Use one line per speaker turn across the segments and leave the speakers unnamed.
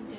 Ladies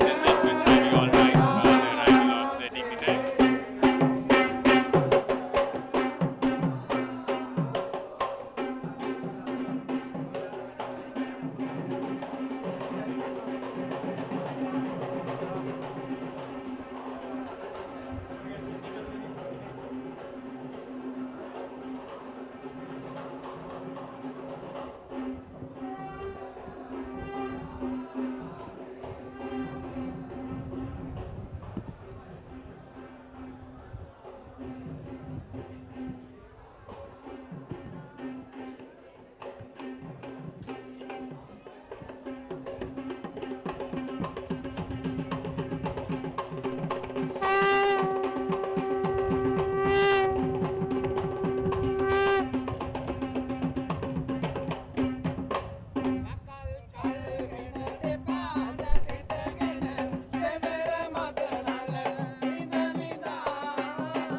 and gentlemen, shall we all rise for the arrival of the dignitaries?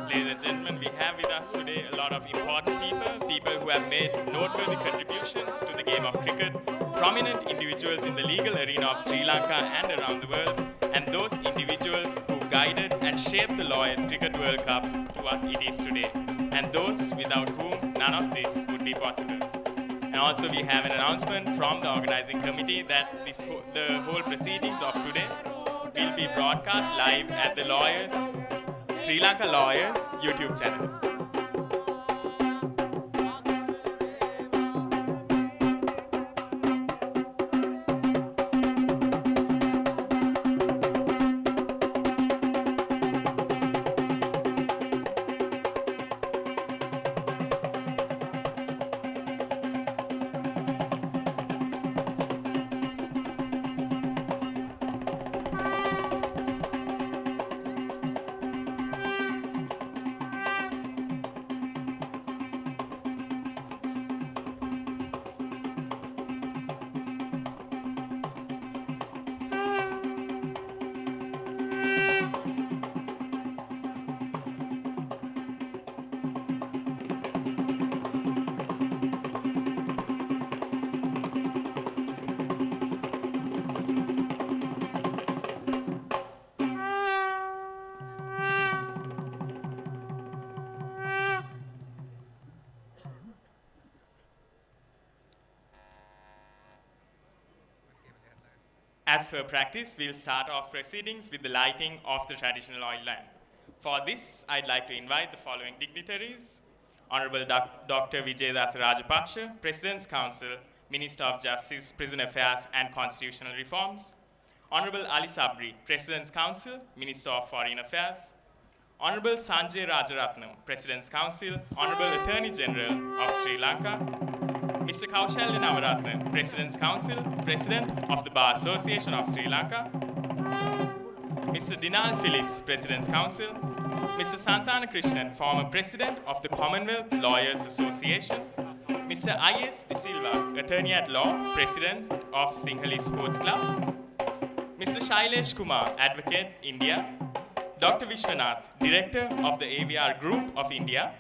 Ladies and gentlemen, we have with us today a lot of important people who have made noteworthy contributions to the game of cricket, prominent individuals in the legal arena of Sri Lanka and around the world, and those individuals who guided and shaped the Lawyers Cricket World Cup to what it is today, and those without whom none of this would be possible. And also we have an announcement from the organizing committee that the whole proceedings of today will be broadcast live at the Sri Lanka Lawyers YouTube channel. As per practice, we'll start off proceedings with the lighting of the traditional oil lamp. For this, I'd like to invite the following dignitaries: Honorable Dr. Vijaydas Rajapaksa, President's Council, Minister of Justice, Prison Affairs and Constitutional Reforms; Honorable Ali Sabri, President's Council, Minister of Foreign Affairs; Honorable Sanjay Rajaratnam, President's Council, Honorable Attorney General of Sri Lanka; Mr. Kaushalya Navaratne, President's Council, President of the Bar Association of Sri Lanka; Mr. Dinal Phillips, President's Council; Mr. Santana Krishnan, former President of the Commonwealth Lawyers Association; Mr. I.S. De Silva, Attorney at Law, President of Sinhalese Sports Club; Mr. Shailesh Kumar, Advocate, India; Dr. Vishwanath, Director of the AVR Group of India;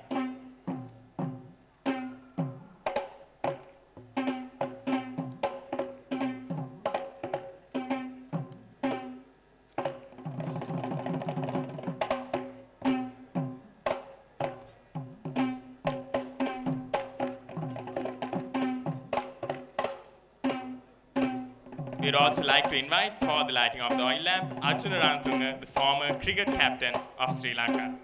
We'd also like to invite for the lighting of the oil lamp, Arjuna Ranatunga, the former cricket captain of Sri Lanka.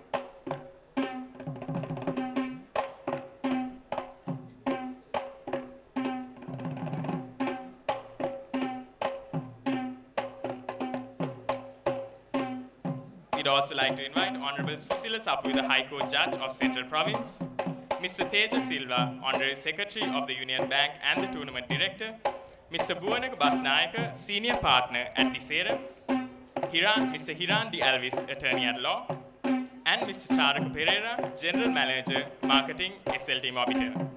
We'd also like to invite Honorable Susila Sapu, the High Court Judge of Central Province, Mr. Teja Silva, Honorary Secretary of the Union Bank and the Tournament Director, Mr. Buwanaka Basnayaka, Senior Partner at Tiserams, Mr. Hiran D. Alvis, Attorney at Law, and Mr. Charaka Pereira, General Manager, Marketing, SLT Mobiter.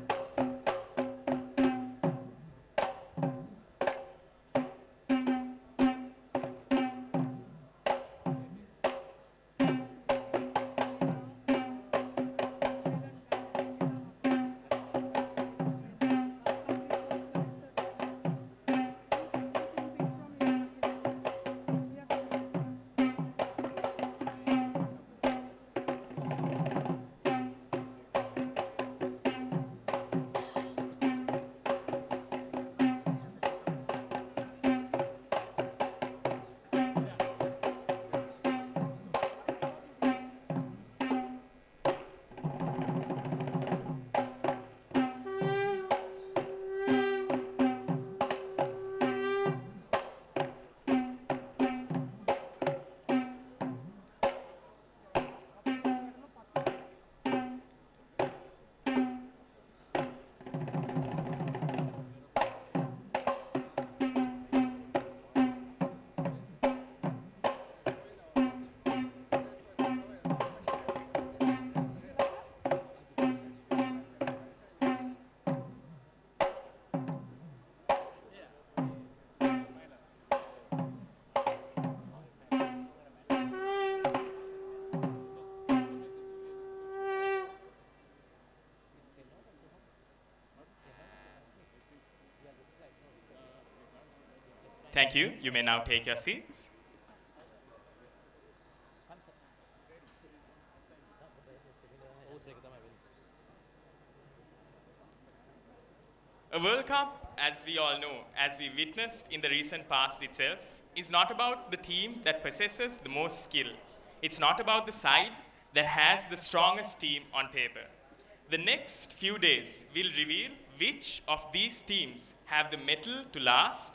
Thank you. You may now take your seats. A World Cup, as we all know, as we witnessed in the recent past itself, is not about the team that possesses the most skill. It's not about the side that has the strongest team on paper. The next few days will reveal which of these teams have the mettle to last,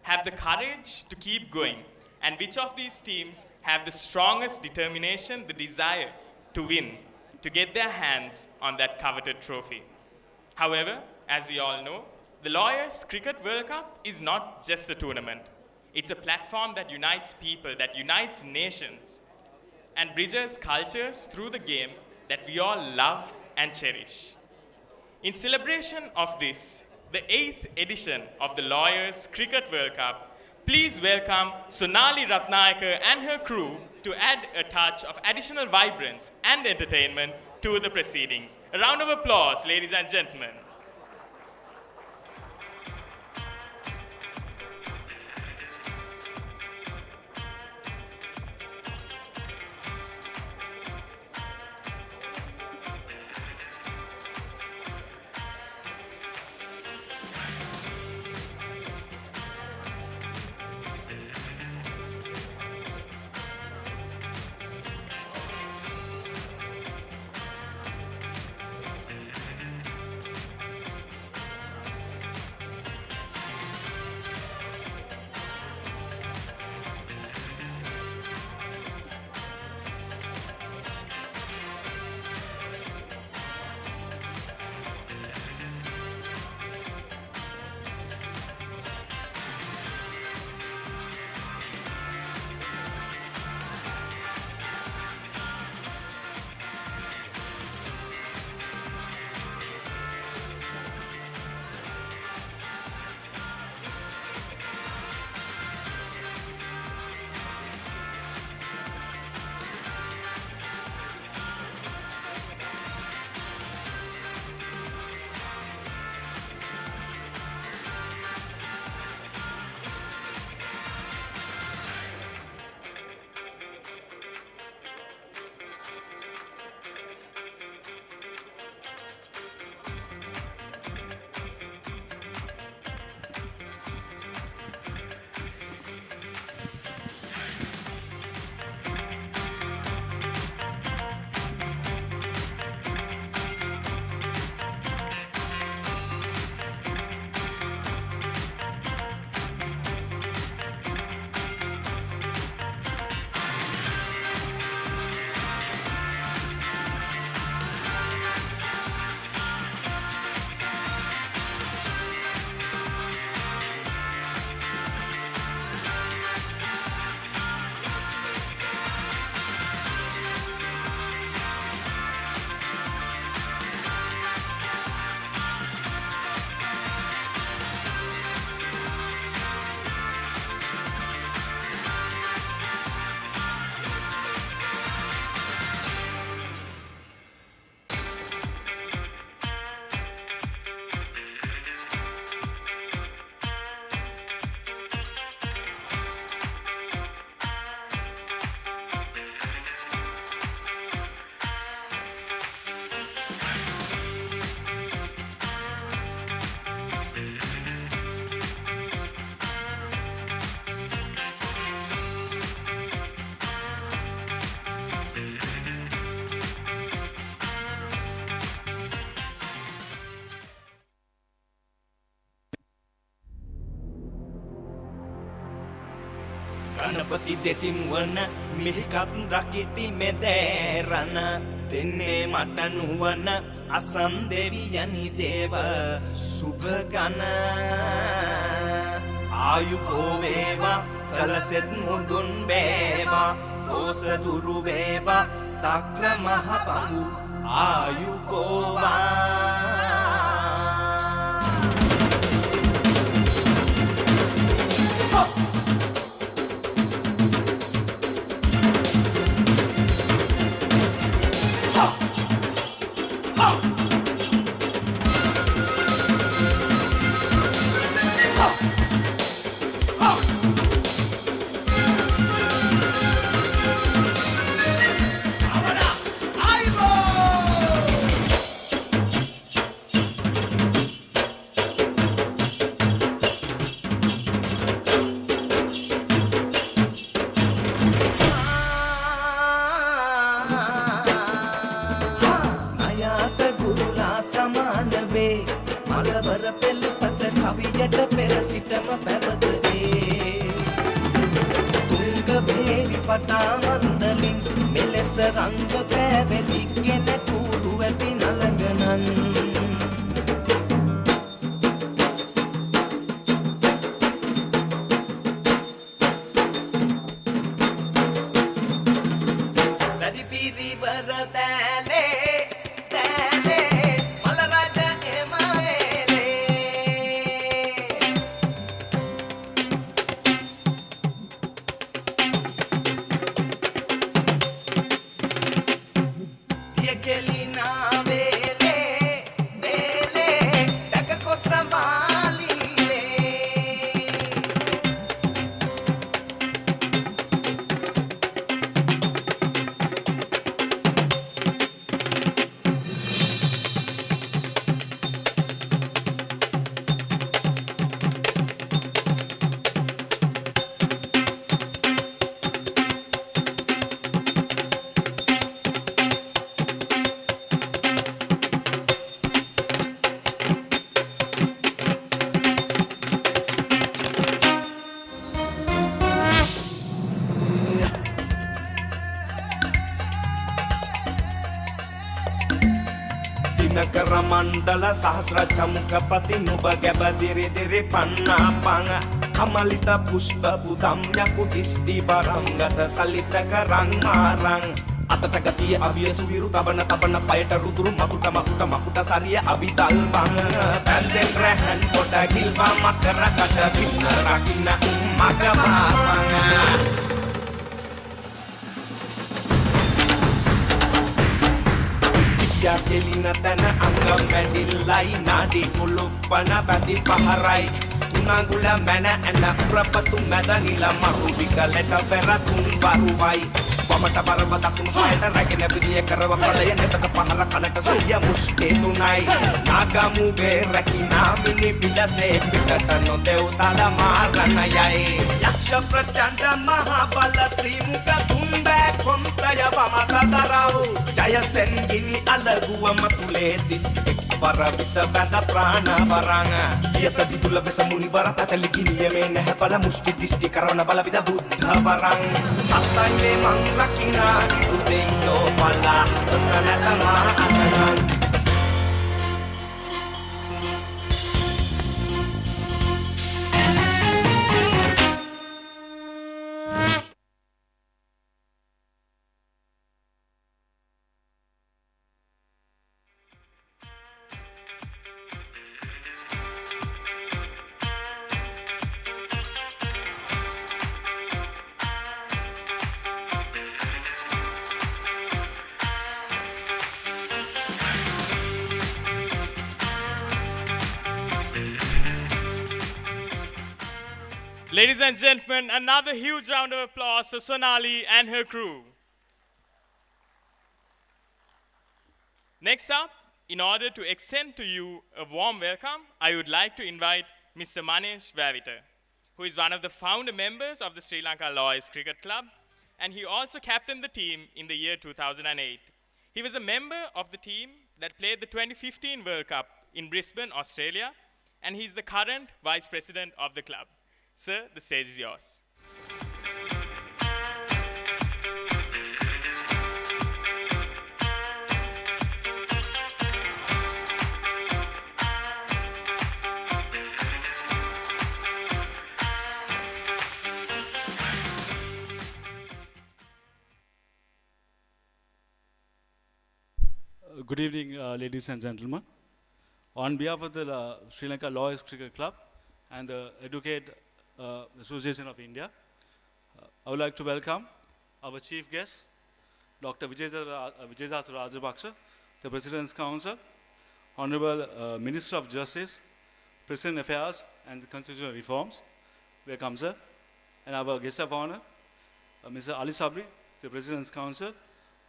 have the courage to keep going, and which of these teams have the strongest determination, the desire to win, to get their hands on that coveted trophy. However, as we all know, the Lawyers Cricket World Cup is not just a tournament. It's a platform that unites people, that unites nations, and bridges cultures through the game that we all love and cherish. In celebration of this, the 8th edition of the Lawyers Cricket World Cup, please welcome Sonali Ratnayaka and her crew to add a touch of additional vibrance and entertainment to the proceedings. A round of applause, ladies and gentlemen.
ගණපති දෙතිනුවන මිහිකත් රකිති මෙදෑරන දෙන්නේ මට නුවන අසන් දෙවියනි දේව සුභගන ආයුබෝ වේවා කලසෙත් මුදුන් වේවා දෝස දුරු වේවා සක්‍ර මහ බඹු ආයුබෝවා මලවර පෙළපත කවියට පෙර සිටම පැවතේ තුංග බේරි පටා මන්දලින් මෙලෙස රංග පැවැදිගෙන තුරු ඇති නලගනන් රජි පිරිවර දෑලේ දිනකර මණ්ඩල සහස්‍ර චමුකපති නුඹ ගැබදිරි දිරි පන්නාපං කමලිත පුෂ්ප බුදම් යකු දිෂ්ටි වරංගත සලිත කරං මාරං අතට ගතිය අවිය සුවිරු තබන පයට රුදුරු මකුට සරිය අවිතල් බං පැන්දෙන් රැහන් පොඩ ගිල්වා මකර කට පින්න රකින්න මග මාරං කෙලින තැන අංගම් වැඩිල්ලයි නාඩි කුළුප්පන බැති පහරයි තුනඟුල මැන ඇන උරපතු මැද නිල මරු විකලට පෙරතුන් වරුවයි වමට බරව දකුණු පායට රැගෙන පිළිය කරව පලය නෙතට පහර කනට සුය මුස්කේ තුනයි නාගමුගේ රැකිනා මිනි පිටසේ පිටට නොදෙව් තද මාරණයයි යක්ෂ ප්‍රචණ්ඩ මහා බල ත්‍රිමුඛ තුම්බෑ කොන්තය වමත දරව් ජයසෙන් ගිනි අලගුවම තුලේ දිස් වර විස බඳ ප්‍රාණ වරං යත දිදුල වෙස මුනි වර පැතලි ගිනිය මේ නැහැ බල මුෂ්ටි දිෂ්ටි කරවන බල විද බුද්ධ වරං සත්තන්නේ මං රකිනා ඉදු දෙයෝ බලා දසනතමා අතනං
Ladies and gentlemen, another huge round of applause for Sonali and her crew. Next up, in order to extend to you a warm welcome, I would like to invite Mr. Manesh Vavita, who is one of the founder members of the Sri Lanka Lawyers Cricket Club, and he also captained the team in the year 2008. He was a member of the team that played the 2015 World Cup in Brisbane, Australia, and he's the current vice president of the club. Sir, the stage is yours.
Good evening, ladies and gentlemen. On behalf of the Sri Lanka Lawyers Cricket Club and the Educate Association of India, I would like to welcome our chief guest, Dr. Vijaydas Rajapaksa, the President's Council, Honorable Minister of Justice, President Affairs and Constitutional Reforms. Welcome, sir. And our guest of honor, Mr. Ali Sabri, the President's Council,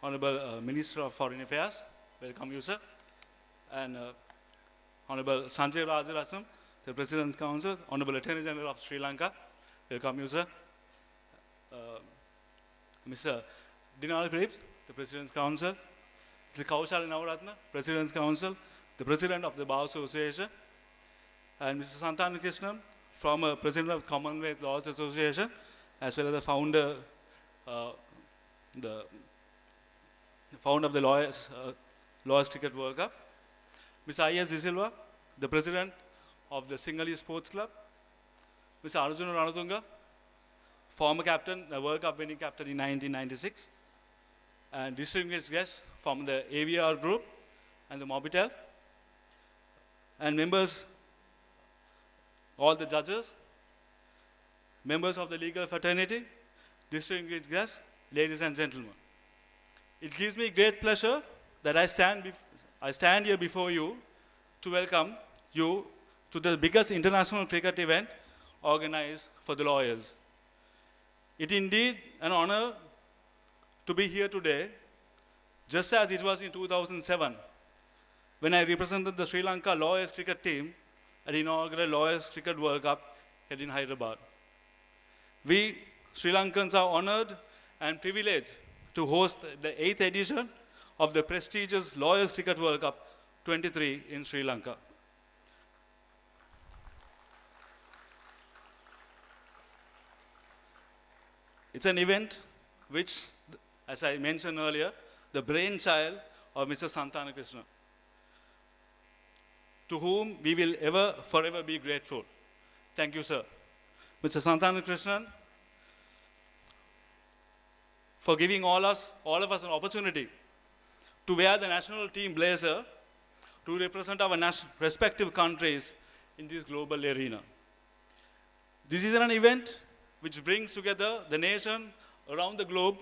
Honorable Minister of Foreign Affairs. Welcome you, sir. And Honorable Sanjay Rajarasam, the President's Council, Honorable Attorney General of Sri Lanka. Welcome you, sir. Mr. Dinal Phillips, the President's Council, Mr. Kaushal Navaratna, President's Council, the President of the Bar Association, and Mr. Santana Krishnan, former President of Commonwealth Lawyers Association, as well as the founder, the founder of the Lawyers Cricket World Cup. Mr. I.S. De Silva, the President of the Sinhalese Sports Club. Mr. Arjuna Ranatunga, former captain, the World Cup winning captain in 1996. And distinguished guests from the AVR group and the Mobitel. And members, all the judges, members of the legal fraternity, distinguished guests, ladies and gentlemen. It gives me great pleasure that I stand here before you to welcome you to the biggest international cricket event organized for the lawyers. It is indeed an honor to be here today, just as it was in 2007, when I represented the Sri Lanka Lawyers cricket team at the inaugural Lawyers Cricket World Cup held in Hyderabad. We Sri Lankans are honored and privileged to host the 8th edition of the prestigious Lawyers Cricket World Cup 23 in Sri Lanka. It's an event which, as I mentioned earlier, the brainchild of Mr. Santana Krishnan, to whom we will forever be grateful. Thank you, sir. Mr. Santana Krishnan, for giving all of us an opportunity to wear the national team blazer to represent our respective countries in this global arena. This is an event which brings together the nation around the globe,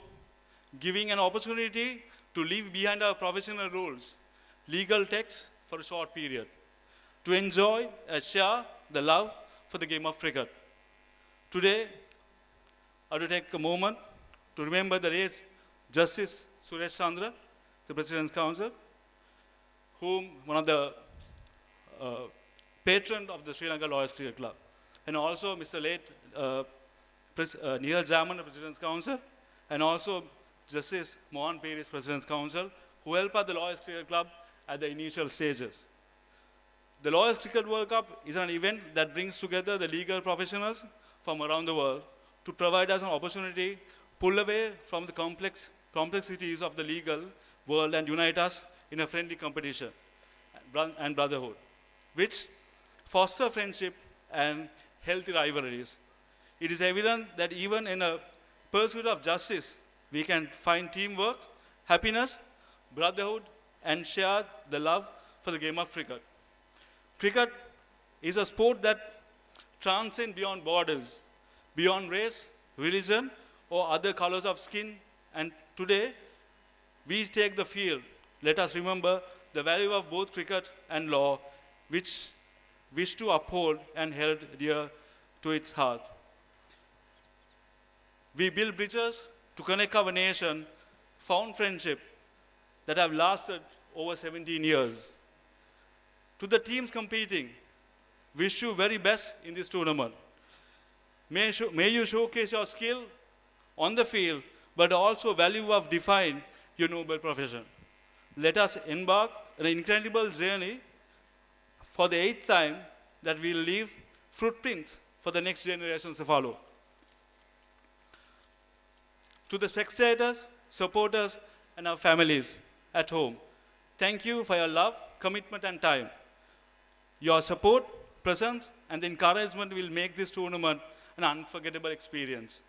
giving an opportunity to leave behind our professional rules, legal texts for a short period, to enjoy and share the love for the game of cricket. Today, I will take a moment to remember the late Justice Suresh Chandra, the President's Council, whom one of the patrons of the Sri Lanka Lawyers Cricket Club, and also Mr. late Neeraj Jaman, the President's Council, and also Justice Mohan Peris, President's Council, who helped out the Lawyers Cricket Club at the initial stages. The Lawyers Cricket World Cup is an event that brings together the legal professionals from around the world to provide us an opportunity, pull away from the complexities of the legal world and unite us in a friendly competition and brotherhood, which foster friendship and healthy rivalries. It is evident that even in a pursuit of justice, we can find teamwork, happiness, brotherhood, and share the love for the game of cricket. Cricket is a sport that transcends beyond borders, beyond race, religion, or other colors of skin. And today, we take the field. Let us remember the value of both cricket and law, which wish to uphold and held dear to its heart. We build bridges to connect our nation, found friendship that have lasted over 17 years. To the teams competing, wish you very best in this tournament. May you showcase your skill on the field, but also value of define your noble profession. Let us embark on an incredible journey for the 8th time that will leave footprints for the next generations to follow. To the spectators, supporters, and our families at home, thank you for your love, commitment, and time. Your support, presence, and encouragement will make this tournament an unforgettable experience.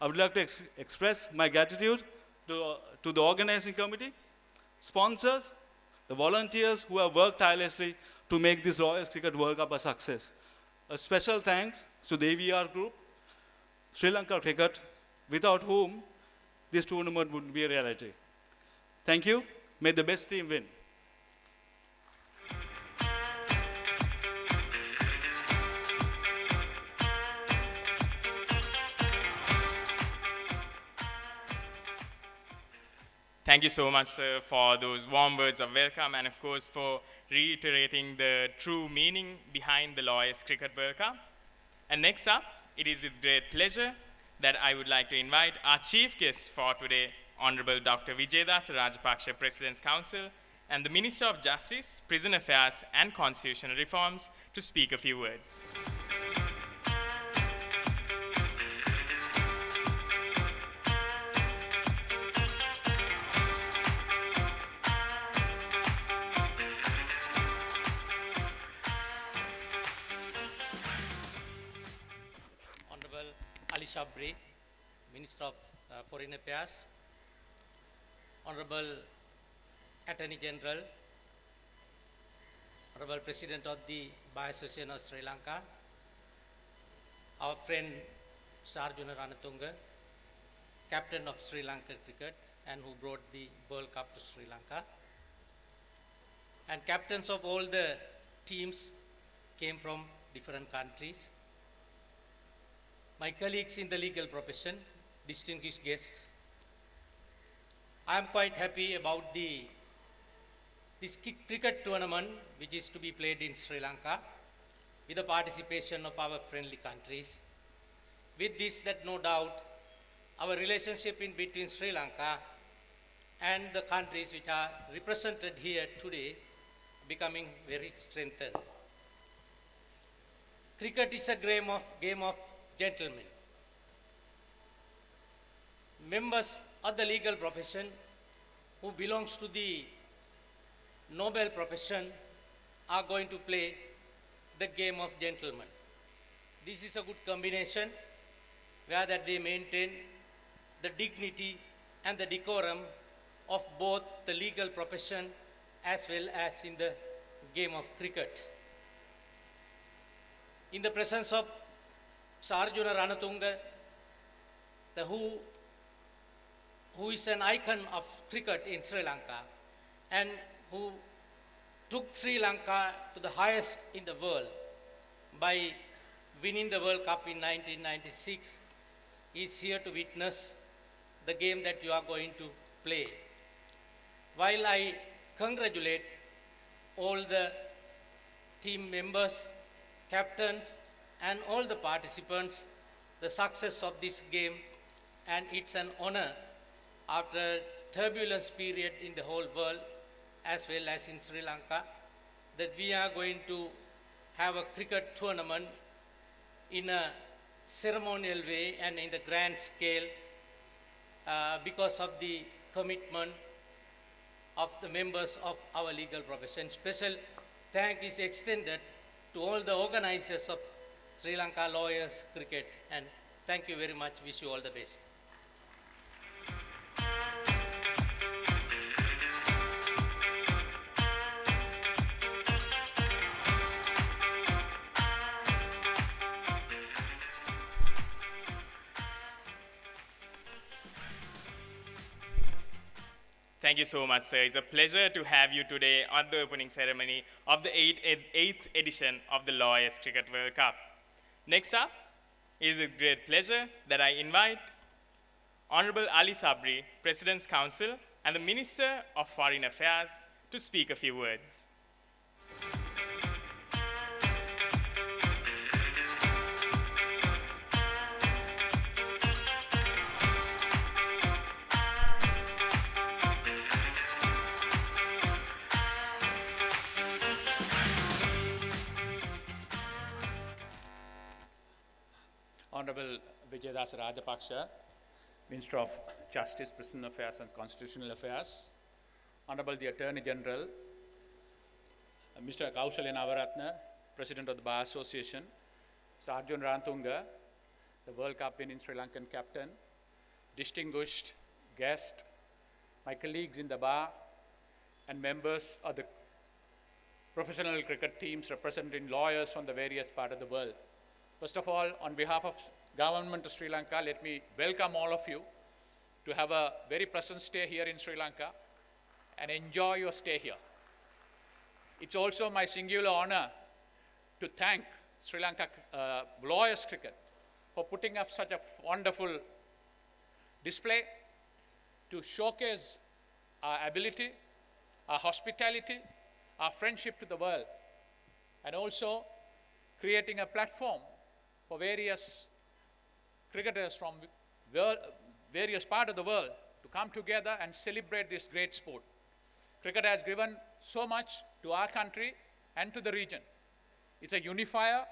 I would like to express my gratitude to the organizing committee, sponsors, the volunteers who have worked tirelessly to make this Lawyers Cricket World Cup a success. A special thanks to the AVR group, Sri Lanka Cricket, without whom this tournament would be a reality. Thank you. May the best team win.
Thank you so much, sir, for those warm words of welcome and, of course, for reiterating the true meaning behind the Lawyers Cricket World Cup. And next up, it is with great pleasure that I would like to invite our chief guest for today, Honorable Dr. Wijedas Rajapaksa, President's Council, and the Minister of Justice, Prison Affairs and Constitutional Reforms, to speak a few words.
Honorable Ali Shabri, Minister of Foreign Affairs, Honorable Attorney General, Honorable President of the Bar Association of Sri Lanka, our friend Sarjuna Ranatunga, Captain of Sri Lanka Cricket and who brought the World Cup to Sri Lanka, and captains of all the teams came from different countries. My colleagues in the legal profession, distinguished guests, I am quite happy about this cricket tournament which is to be played in Sri Lanka with the participation of our friendly countries. With this, that no doubt, our relationship in between Sri Lanka and the countries which are represented here today becoming very strengthened. Cricket is a game of gentlemen. Members of the legal profession who belongs to the noble profession are going to play the game of gentlemen. This is a good combination where that they maintain the dignity and the decorum of both the legal profession as well as in the game of cricket. In the presence of Sarjuna Ranatunga, who is an icon of cricket in Sri Lanka and who took Sri Lanka to the highest in the world by winning the World Cup in 1996, is here to witness the game that you are going to play. While I congratulate all the team members, captains, and all the participants, the success of this game, and it's an honor after a turbulence period in the whole world as well as in Sri Lanka that we are going to have a cricket tournament in a ceremonial way and in the grand scale because of the commitment of the members of our legal profession. Special thank is extended to all the organizers of Sri Lanka Lawyers Cricket, and thank you very much. Wish you all the best.
Thank you so much, sir. It's a pleasure to have you today at the opening ceremony of the 8th edition of the Lawyers Cricket World Cup. Next up, it is with great pleasure that I invite Honorable Ali Sabri, President's Council, and the Minister of Foreign Affairs to speak a few words.
Honorable Wijedas Rajapaksa, Minister of Justice, Prison Affairs and Constitutional Affairs, Honorable the Attorney General, Mr. Kaushalya Navaratna, President of the Bar Association, Sarjuna Ranatunga, the World Cup winning Sri Lankan captain, distinguished guest, my colleagues in the bar, and members of the professional cricket teams representing lawyers from the various parts of the world. First of all, on behalf of Government of Sri Lanka, let me welcome all of you to have a very pleasant stay here in Sri Lanka and enjoy your stay here. It's also my singular honor to thank Sri Lanka Lawyers Cricket for putting up such a wonderful display to showcase our ability, our hospitality, our friendship to the world, and also creating a platform for various cricketers from various parts of the world to come together and celebrate this great sport. Cricket has given so much to our country and to the region. It's a unifier.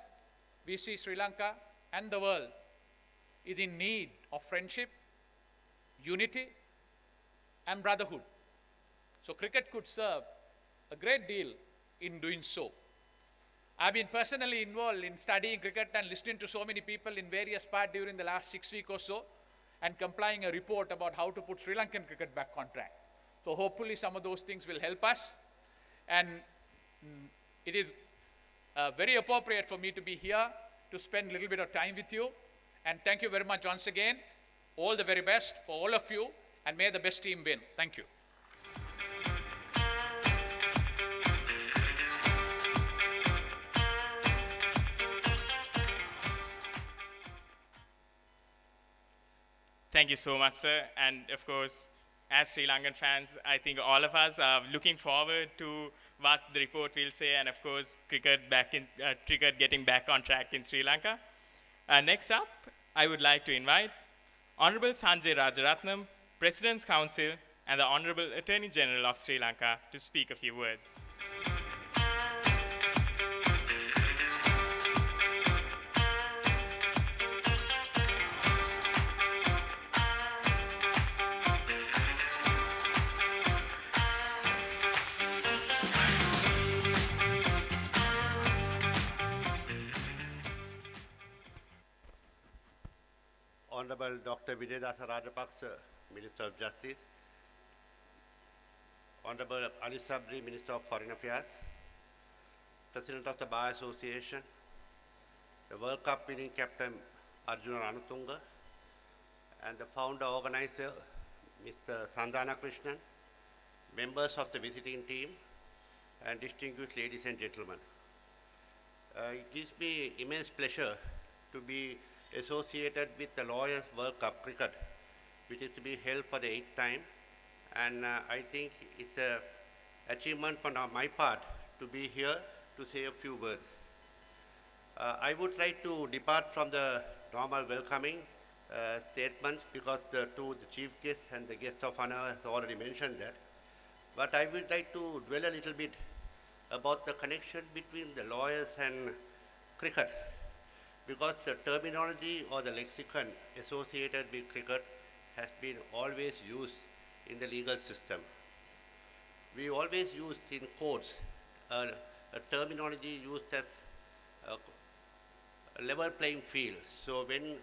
We see Sri Lanka and the world is in need of friendship, unity, and brotherhood. So cricket could serve a great deal in doing so. I've been personally involved in studying cricket and listening to so many people in various parts during the last 6 weeks or so, and compiling a report about how to put Sri Lankan cricket back on track. So hopefully some of those things will help us. And it is very appropriate for me to be here to spend a little bit of time with you. And thank you very much once again. All the very best for all of you, and may the best team win. Thank you.
Thank you so much, sir. And of course, as Sri Lankan fans, I think all of us are looking forward to what the report will say, and of course, cricket getting back on track in Sri Lanka. Next up, I would like to invite Honorable Sanjay Rajaratnam, President's Council, and the Honorable Attorney General of Sri Lanka to speak a few words.
Honorable Dr. Vijayadasa Rajapaksa, Minister of Justice, Honorable Ali Sabri, Minister of Foreign Affairs, President of the Bar Association, the World Cup winning captain Arjuna Ranatunga, and the founder organizer Mr. Sandana Krishnan, members of the visiting team, and distinguished ladies and gentlemen. It gives me immense pleasure to be associated with the Lawyers World Cup Cricket, which is to be held for the 8th time. And I think it's an achievement on my part to be here to say a few words. I would like to depart from the normal welcoming statements because the chief guests and the guest of honor has already mentioned that. But I would like to dwell a little bit about the connection between the lawyers and cricket, because the terminology or the lexicon associated with cricket has been always used in the legal system. We always use in courts a terminology used as a level playing field. So when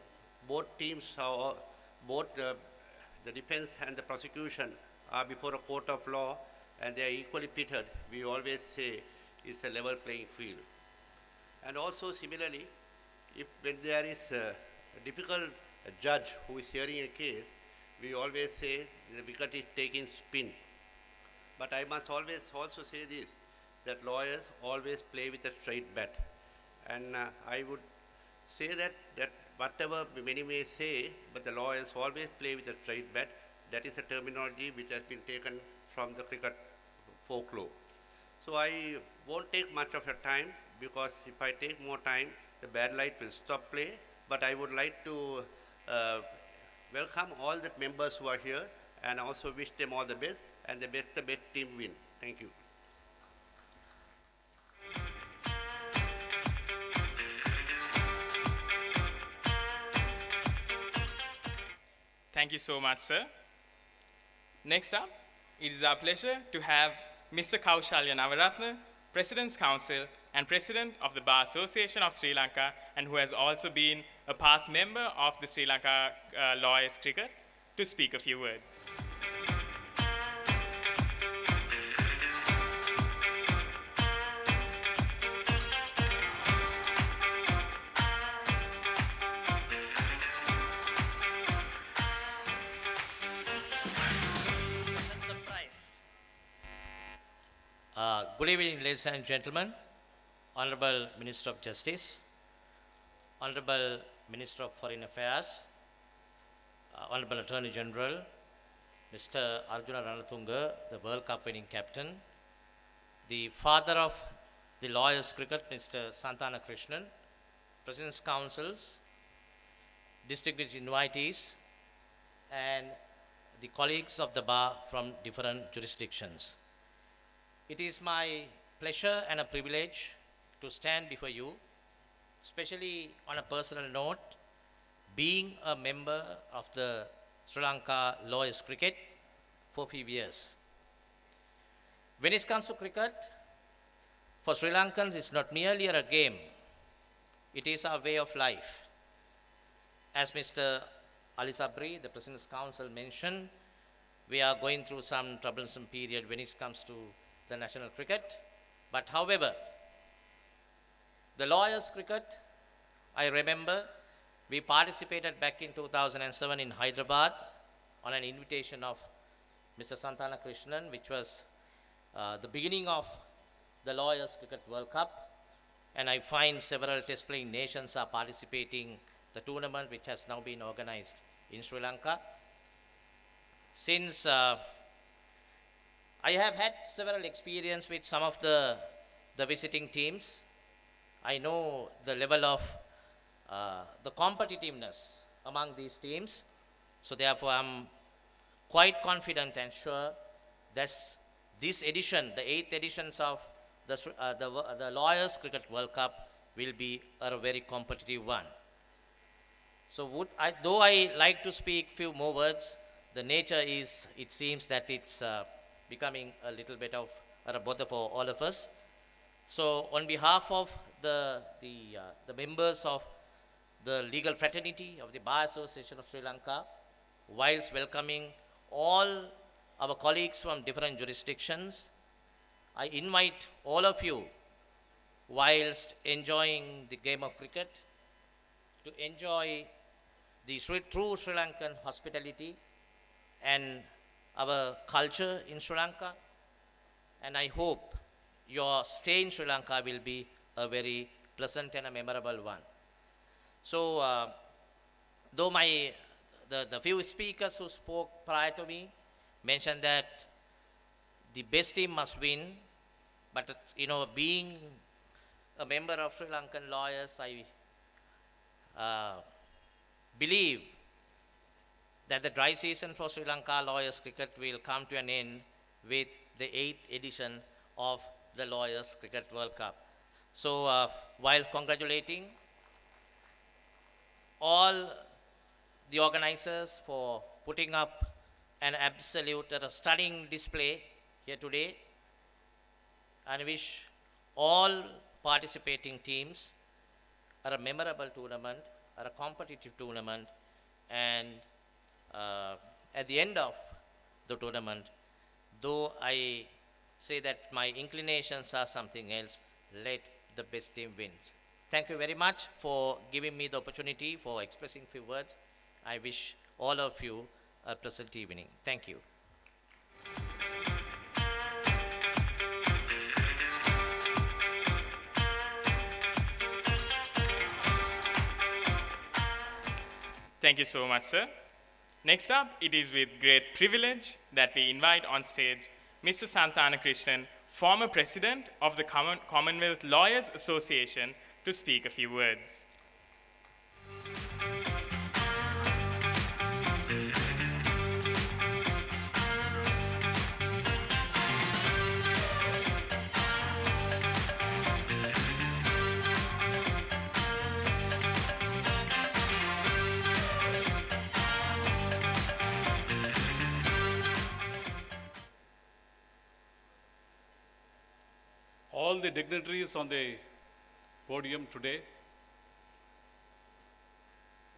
both teams are, the defense and the prosecution are before a court of law and they are equally pitted, we always say it's a level playing field. And also similarly, when there is a difficult judge who is hearing a case, we always say the wicket is taking spin. But I must always also say this, that lawyers always play with a straight bat. And I would say that whatever many may say, but the lawyers always play with a straight bat. That is a terminology which has been taken from the cricket folklore. So I won't take much of your time, because if I take more time, the bad light will stop play. But I would like to welcome all the members who are here and also wish them all the best, and the best team win. Thank you.
Thank you so much, sir. Next up, it is our pleasure to have Mr. Kaushalya Navaratna, President's Council and President of the Bar Association of Sri Lanka, and who has also been a past member of the Sri Lanka Lawyers Cricket, to speak a few words.
Good evening, ladies and gentlemen, Honorable Minister of Justice, Honorable Minister of Foreign Affairs, Honorable Attorney General, Mr. Arjuna Ranatunga, the World Cup winning captain, the father of the lawyers cricket, Mr. Santana Krishnan, President's Councils, distinguished invitees, and the colleagues of the bar from different jurisdictions. It is my pleasure and a privilege to stand before you, especially on a personal note, being a member of the Sri Lanka lawyers cricket for a few years. When it comes to cricket, for Sri Lankans, it's not merely a game, it is our way of life. As Mr. Ali Sabri, the President's Council, mentioned, we are going through some troublesome period when it comes to the national cricket. But however, the lawyers cricket, I remember we participated back in 2007 in Hyderabad on an invitation of Mr. Santana Krishnan, which was the beginning of the Lawyers Cricket World Cup. And I find several test playing nations are participating the tournament, which has now been organized in Sri Lanka. Since I have had several experience with some of the visiting teams, I know the level of the competitiveness among these teams. So therefore, I'm quite confident and sure that this edition, the 8th editions of the Lawyers Cricket World Cup, will be a very competitive one. So though I like to speak few more words, the nature is, it seems that it's becoming a little bit of a bother for all of us. So on behalf of the members of the legal fraternity of the Bar Association of Sri Lanka, whilst welcoming all our colleagues from different jurisdictions, I invite all of you, whilst enjoying the game of cricket, to enjoy the true Sri Lankan hospitality and our culture in Sri Lanka. And I hope your stay in Sri Lanka will be a very pleasant and a memorable one. So, though the few speakers who spoke prior to me mentioned that the best team must win, but being a member of Sri Lankan lawyers, I believe that the dry season for Sri Lanka lawyers cricket will come to an end with the 8th edition of the Lawyers Cricket World Cup. So while congratulating all the organizers for putting up an absolute stunning display here today, and wish all participating teams a memorable tournament, a competitive tournament, and at the end of the tournament, though I say that my inclinations are something else, let the best team wins. Thank you very much for giving me the opportunity for expressing few words. I wish all of you a pleasant evening. Thank you.
Thank you so much, sir. Next up, it is with great privilege that we invite on stage Mr. Santana Krishnan, former president of the Commonwealth Lawyers Association, to speak a few words.
All the dignitaries on the podium today,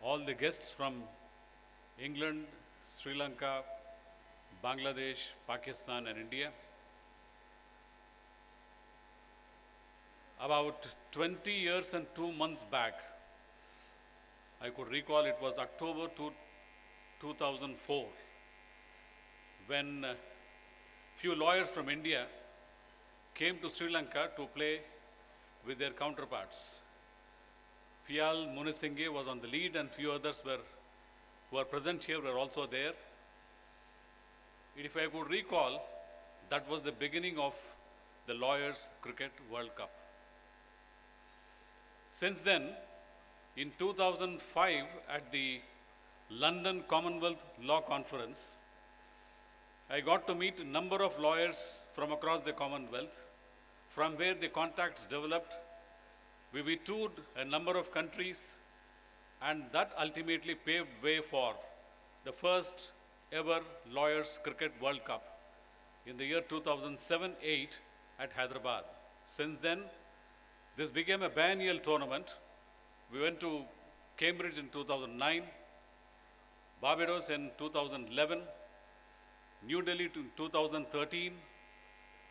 all the guests from England, Sri Lanka, Bangladesh, Pakistan and India. About 20 years and 2 months back, I could recall it was October 2004, when few lawyers from India came to Sri Lanka to play with their counterparts. Piyal Munisinghe was on the lead and few others who are present here were also there. If I could recall, that was the beginning of the Lawyers Cricket World Cup. Since then, in 2005 at the London Commonwealth Law Conference, I got to meet a number of lawyers from across the Commonwealth, from where the contacts developed. We toured a number of countries, and that ultimately paved way for the first ever Lawyers Cricket World Cup in the year 2007-8 at Hyderabad. Since then, this became a biennial tournament. We went to Cambridge in 2009, Barbados in 2011, New Delhi in 2013.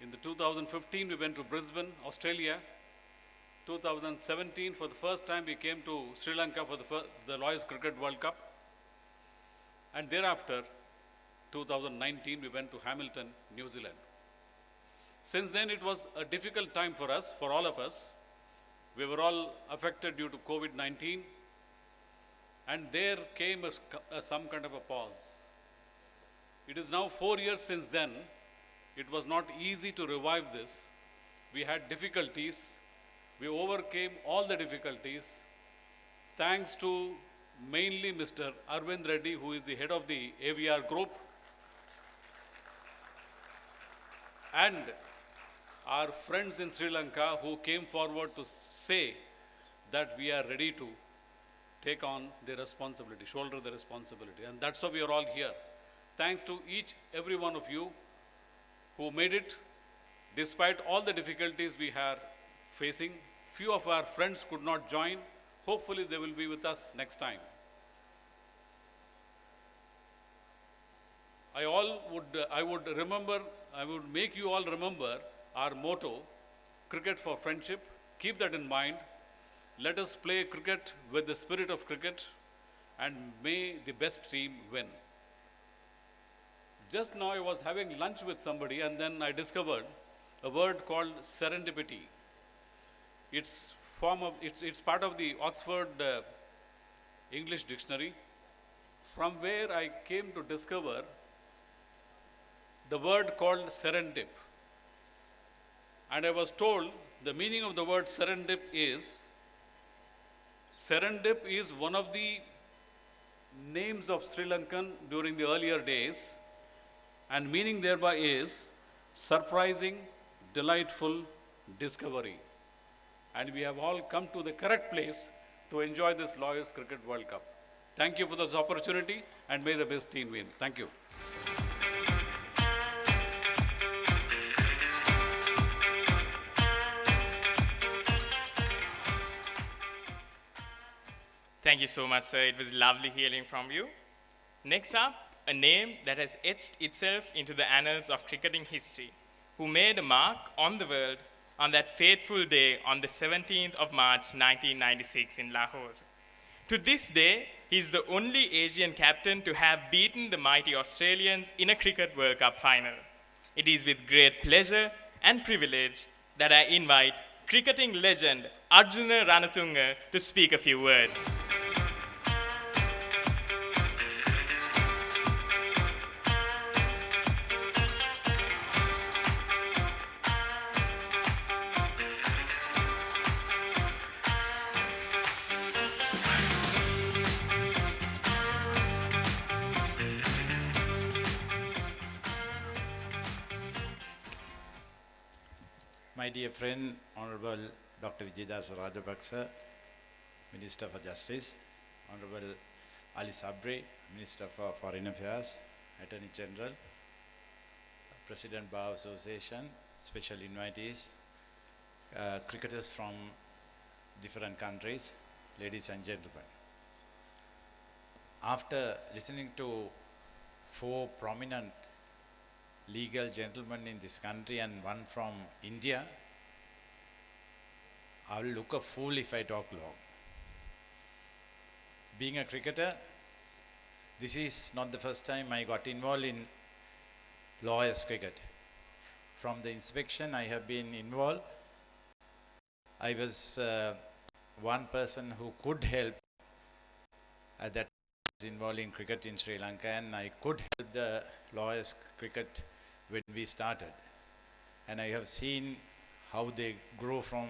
In the 2015, we went to Brisbane, Australia. 2017, for the first time, we came to Sri Lanka for the Lawyers Cricket World Cup. And thereafter, 2019, we went to Hamilton, New Zealand. Since then, it was a difficult time for us, for all of us. We were all affected due to COVID-19. And there came some kind of a pause. It is now 4 years since then. It was not easy to revive this. We had difficulties. We overcame all the difficulties thanks to mainly Mr. Arvind Reddy, who is the head of the AVR group, and our friends in Sri Lanka who came forward to say that we are ready to take on the responsibility, shoulder the responsibility. And that's why we are all here. Thanks to every one of you who made it, despite all the difficulties we are facing. Few of our friends could not join. Hopefully they will be with us next time. I would make you all remember our motto, cricket for friendship. Keep that in mind. Let us play cricket with the spirit of cricket, and may the best team win. Just now I was having lunch with somebody, and then I discovered a word called serendipity. It's part of the Oxford English Dictionary, from where I came to discover the word called serendip. And I was told the meaning of the word serendip is one of the names of Sri Lankan during the earlier days, and meaning thereby is surprising, delightful discovery. And we have all come to the correct place to enjoy this Lawyers Cricket World Cup. Thank you for this opportunity, and may the best team win. Thank you.
Thank you so much, sir. It was lovely hearing from you. Next up, a name that has etched itself into the annals of cricketing history, who made a mark on the world on that fateful day on the 17th of March 1996 in Lahore. To this day, he is the only Asian captain to have beaten the mighty Australians in a Cricket World Cup final. It is with great pleasure and privilege that I invite cricketing legend Arjuna Ranatunga to speak a few words.
My dear friend, Honorable Dr. Vijaydas Rajapaksa, Minister for Justice, Honorable Ali Sabri, Minister for Foreign Affairs, Attorney General, President Bar Association, special invitees, cricketers from different countries, ladies and gentlemen. After listening to 4 prominent legal gentlemen in this country and one from India, I will look a fool if I talk long. Being a cricketer, this is not the first time I got involved in lawyers cricket. from the inspection I have been involved. I was one person who could help that was involved in cricket in Sri Lanka, and I could help the lawyers cricket when we started. And I have seen how they grow from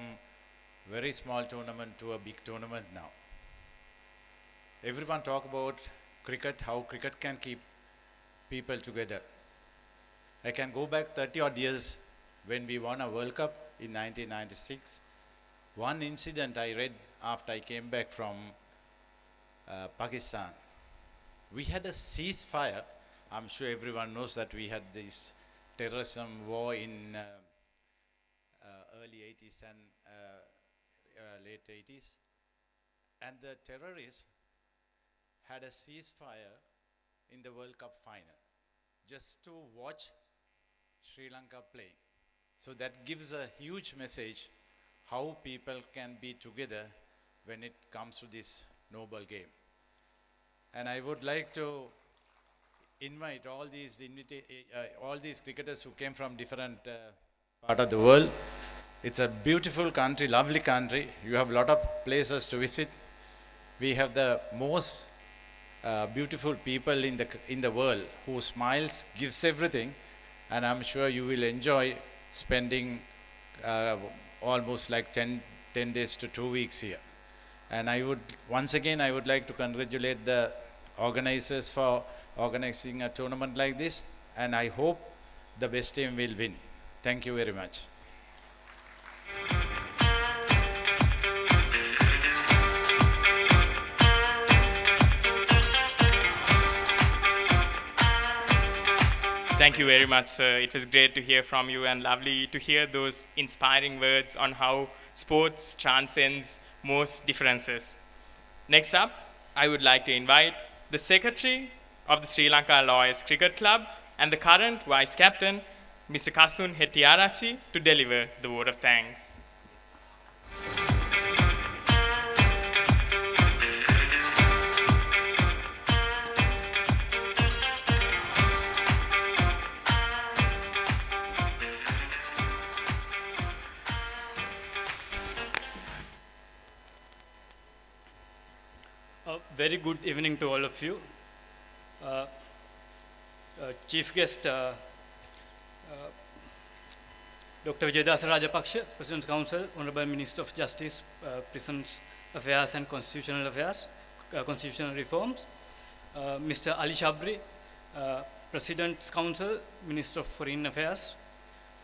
very small tournament to a big tournament now. Everyone talk about cricket, how cricket can keep people together. I can go back 30 odd years when we won a World Cup in 1996. One incident I read after I came back from Pakistan. We had a ceasefire. I'm sure everyone knows that we had this terrorism war in early 80s and late 80s. And the terrorists had a ceasefire in the World Cup final just to watch Sri Lanka play. So that gives a huge message how people can be together when it comes to this noble game. And I would like to invite all these cricketers who came from different part of the world. It's a beautiful country, lovely country. You have a lot of places to visit. We have the most beautiful people in the world who smiles, gives everything, and I'm sure you will enjoy spending almost like 10 days to 2 weeks here. And once again I would like to congratulate the organizers for organizing a tournament like this, and I hope the best team will win. Thank you very much.
Thank you very much, sir. It was great to hear from you and lovely to hear those inspiring words on how sports transcends most differences. Next up, I would like to invite the Secretary of the Sri Lanka Lawyers Cricket Club and the current Vice Captain, Mr. Kasun Hettiarachchi, to deliver the vote of thanks.
A very good evening to all of you. Chief guest, Dr. Vijayadasa Rajapaksa, President's Council, Honorable Minister of Justice, Prisons Affairs and Constitutional Affairs, Constitutional Reforms, Mr. Ali Shabri, President's Council, Minister of Foreign Affairs,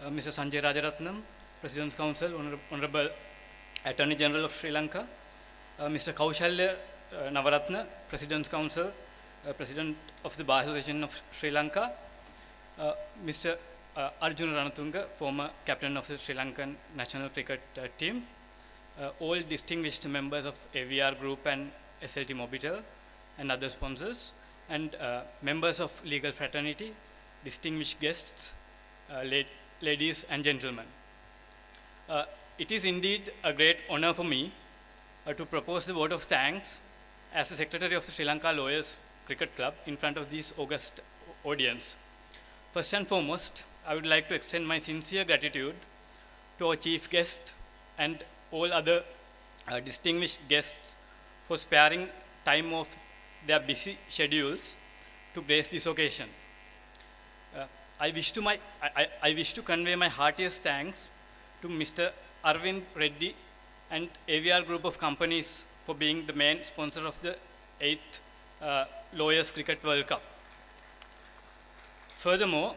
Mr. Sanjay Rajaratnam, President's Council, Honorable Attorney General of Sri Lanka, Mr. Kaushalya Navaratna, President's Council, President of the Bar Association of Sri Lanka, Mr. Arjuna Ranatunga, former captain of the Sri Lankan national cricket team, all distinguished members of AVR Group and SLT Mobitel and other sponsors, and members of legal fraternity, distinguished guests, ladies and gentlemen. It is indeed a great honor for me to propose the vote of thanks as the Secretary of the Sri Lanka Lawyers Cricket Club in front of this august audience. First and foremost, I would like to extend my sincere gratitude to our chief guest and all other distinguished guests for sparing time off their busy schedules to grace this occasion. I wish to convey my heartiest thanks to Mr. Arvind Reddy and AVR Group of companies for being the main sponsor of the 8th Lawyers Cricket World Cup. Furthermore,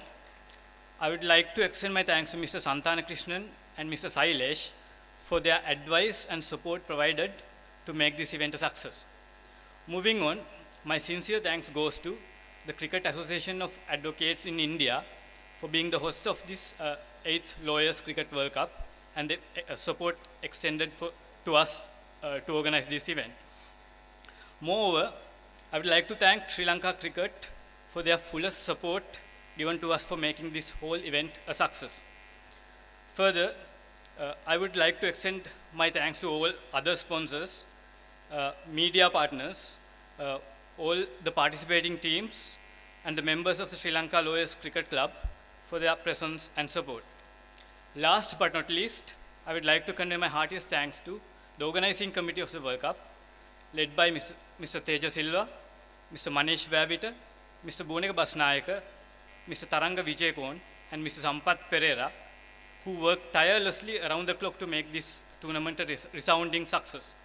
I would like to extend my thanks to Mr. Santana Krishnan and Mr. Sailesh for their advice and support provided to make this event a success. Moving on, my sincere thanks goes to the Cricket Association of Advocates in India for being the hosts of this 8th Lawyers Cricket World Cup and the support extended to us to organize this event. Moreover, I would like to thank Sri Lanka Cricket for their fullest support given to us for making this whole event a success. Further, I would like to extend my thanks to all other sponsors, media partners, all the participating teams, and the members of the Sri Lanka Lawyers Cricket Club for their presence and support. Last but not least, I would like to convey my heartiest thanks to the organizing committee of the World Cup, led by Mr. Teja Silva, Mr. Manesh Vavita, Mr. Boneka Basnayaka, Mr. Taranga Vijayakon, and Mr. Sampath Pereira, who worked tirelessly around the clock to make this tournament a resounding success.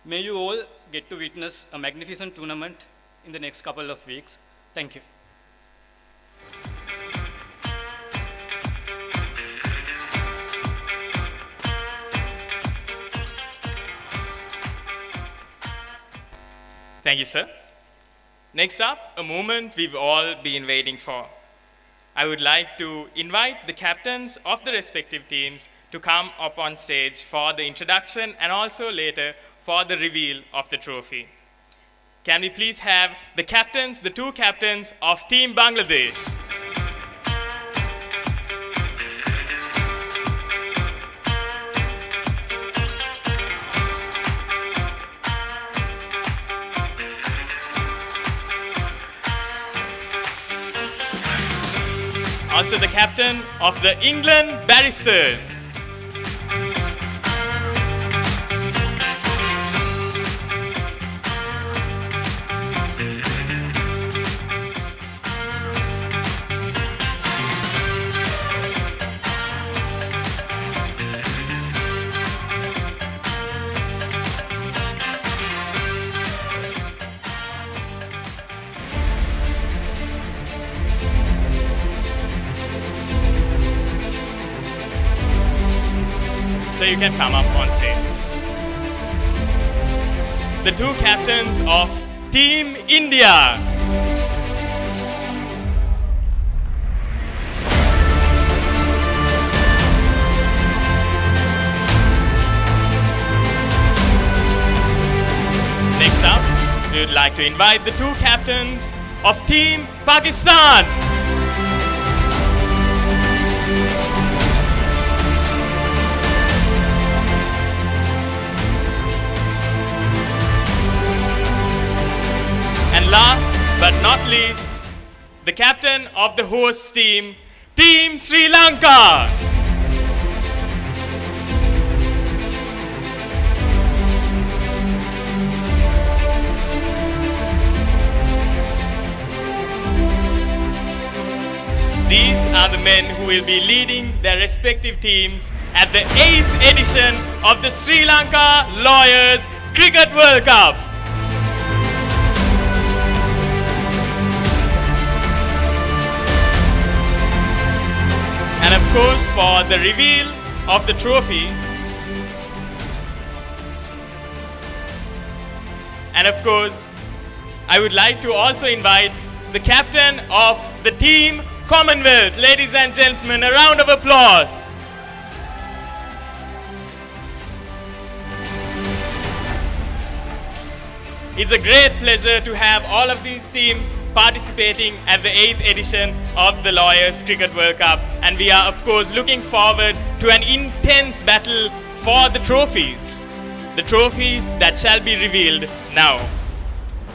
May you all get to witness a magnificent tournament in the next couple of weeks. Thank you.
Thank you, sir. Next up, a moment we've all been waiting for. I would like to invite the captains of the respective teams to come up on stage for the introduction and also later for the reveal of the trophy. Can we please have the captains, the two captains of Team Bangladesh? Also the captain of the England Barristers. So you can come up on stage. The two captains of Team India. Next up, we would like to invite the two captains of Team Pakistan. And last but not least, the captain of the host team, Team Sri Lanka. These are the men who will be leading their respective teams at the 8th edition of the Sri Lanka Lawyers Cricket World Cup. And of course, for the reveal of the trophy, and of course, I would like to also invite the captain of the Team Commonwealth. Ladies and gentlemen, a round of applause. It's a great pleasure to have all of these teams participating at the 8th edition of the Lawyers Cricket World Cup, and we are of course looking forward to an intense battle for the trophies that shall be revealed now.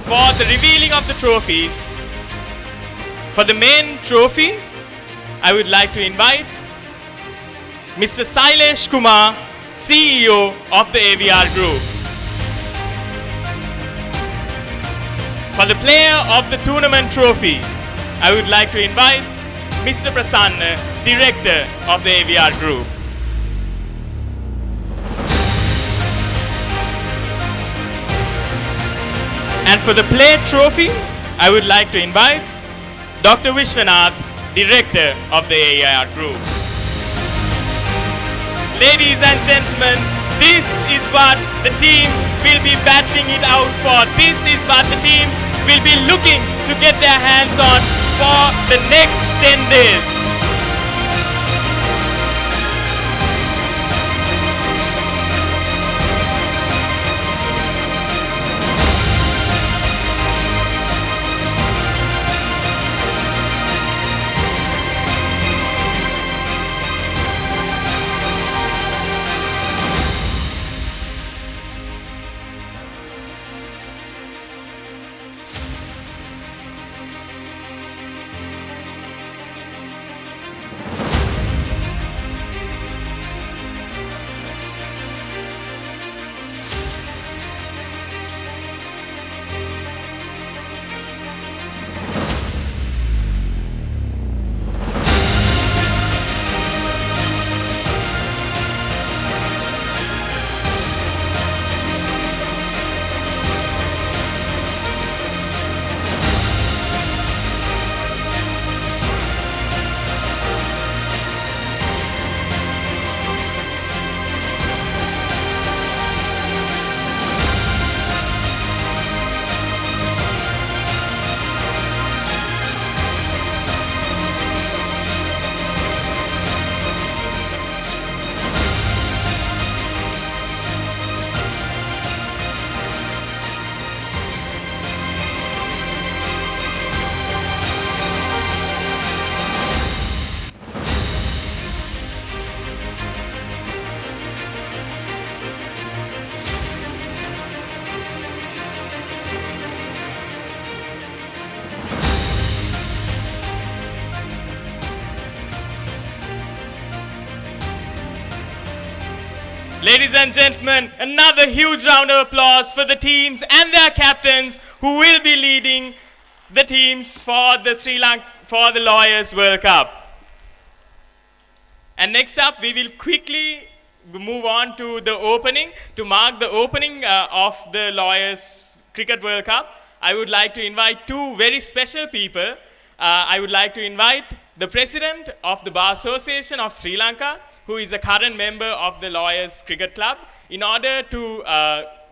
For the revealing of the trophies, for the main trophy, I would like to invite Mr. Sailesh Kumar, CEO of the AVR Group. For the player of the tournament trophy, I would like to invite Mr. Prasanna, Director of the AVR Group. And for the play trophy, I would like to invite Dr. Vishwanath, Director of the AIR Group. Ladies and gentlemen, this is what the teams will be battling it out for. This is what the teams will be looking to get their hands on for the next 10 days. Ladies and gentlemen, another huge round of applause for the teams and their captains who will be leading the teams for the Lawyers World Cup. And next up, we will quickly move on to the opening. To mark the opening of the Lawyers Cricket World Cup, I would like to invite two very special people. I would like to invite the President of the Bar Association of Sri Lanka, who is a current member of the Lawyers Cricket Club, in order to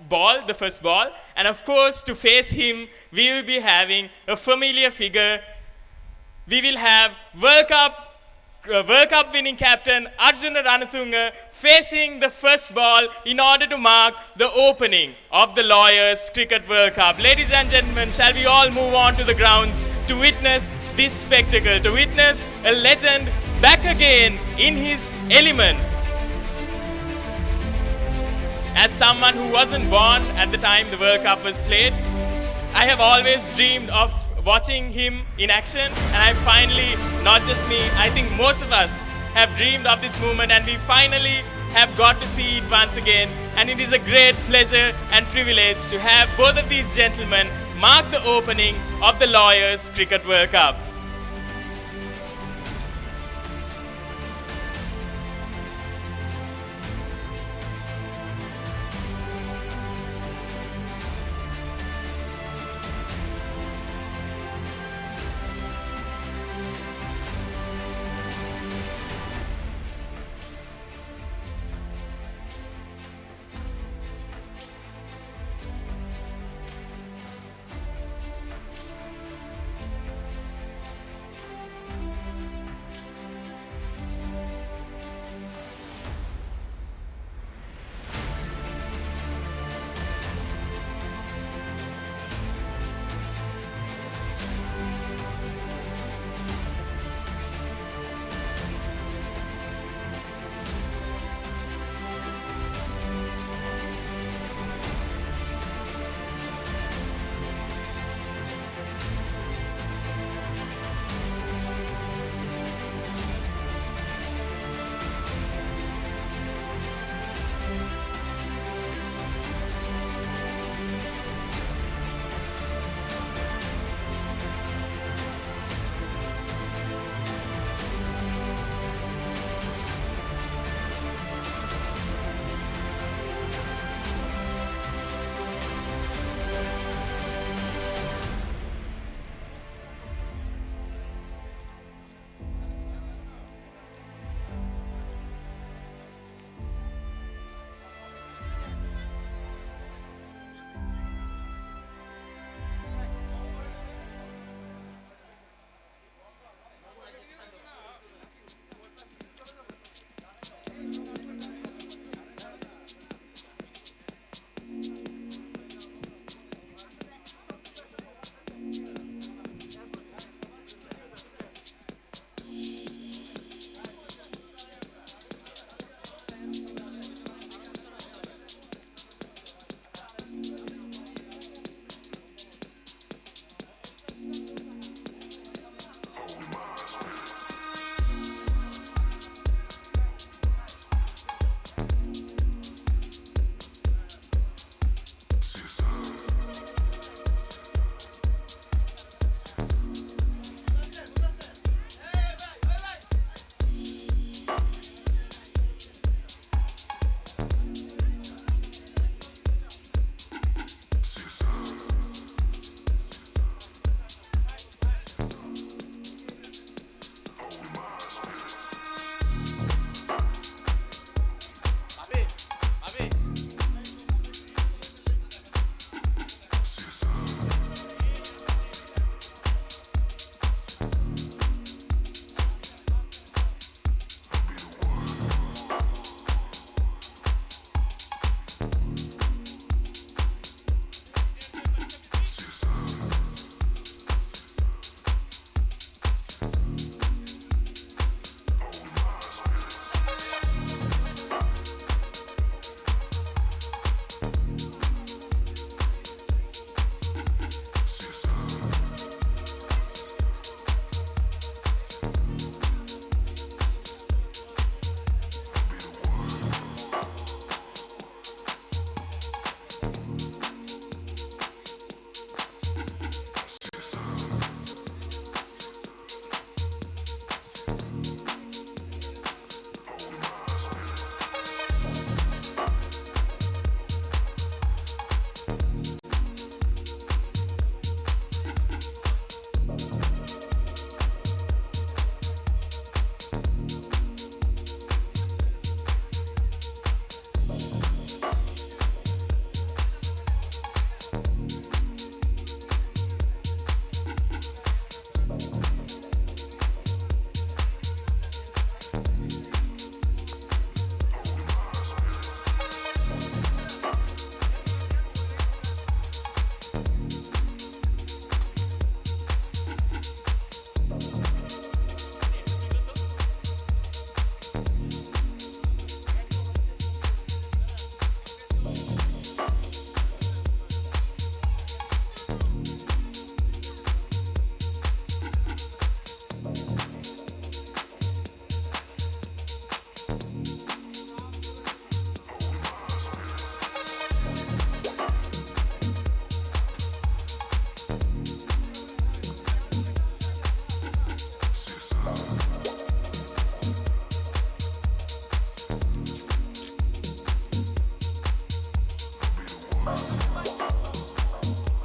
ball the first ball. And of course, to face him, we will be having a familiar figure. We will have World Cup winning captain Arjuna Ranatunga facing the first ball in order to mark the opening of the Lawyers Cricket World Cup. Ladies and gentlemen, shall we all move on to the grounds to witness this spectacle, to witness a legend back again in his element. As someone who wasn't born at the time the World Cup was played, I have always dreamed of watching him in action, and I finally, not just me, I think most of us have dreamed of this moment, and we finally have got to see it once again. And it is a great pleasure and privilege to have both of these gentlemen mark the opening of the Lawyers Cricket World Cup.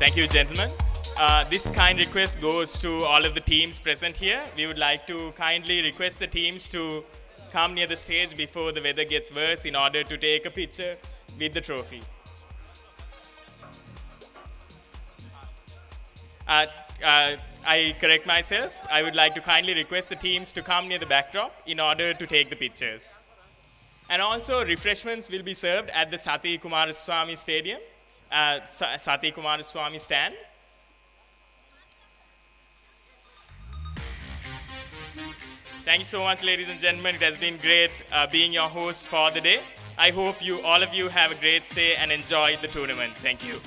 Thank you, gentlemen. This kind request goes to all of the teams present here. We would like to kindly request the teams to come near the stage before the weather gets worse in order to take a picture with the trophy. I correct myself. I would like to kindly request the teams to come near the backdrop in order to take the pictures. And also, refreshments will be served at the Sati Kumaraswamy Stadium, Sati Kumaraswamy stand. Thank you so much, ladies and gentlemen. It has been great being your host for the day. I hope all of you have a great stay and enjoy the tournament. Thank you.